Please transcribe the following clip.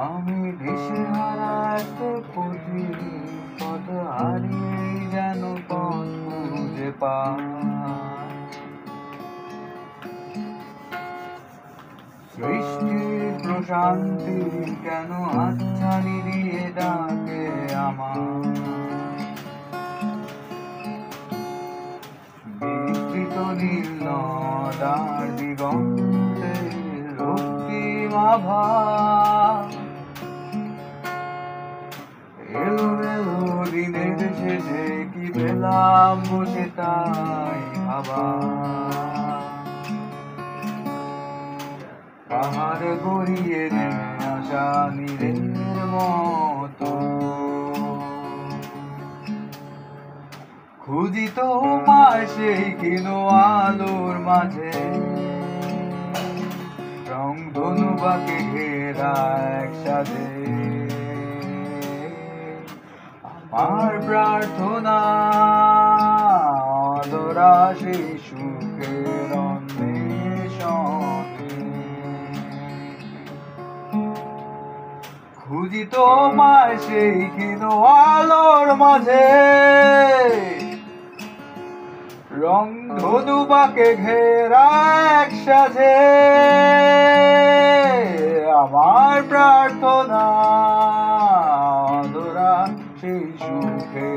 আমি দিশেহারা এক পথি, পথ হারিয়ে যেন পথ খুঁজে পাই। সৃষ্টির প্রশান্তি কেন হাতছানি দিয়ে ডাকে আমার। বিস্তৃত নীল নদার দিগন্তে রক্তিম আভা, এলোমেলো দিনের শেষে কি পেলাম বসে তাই ভাবা। পাহাড় গড়িয়ে নেমে আসা নীরের মতো খুঁজি তোমায় সেই ক্ষীণ আলোর মাঝে। রংধনু বাঁকে ঘেরা একসাথে আমার প্রার্থনা, অধরা সেই সুখের অন্বেষণে। খুঁজি তোমায় সেই ক্ষীণ আলোর মাঝে। রংধনু বাঁকে ঘেরা একসাথে আমার প্রার্থনা, অধরা সেই সুখে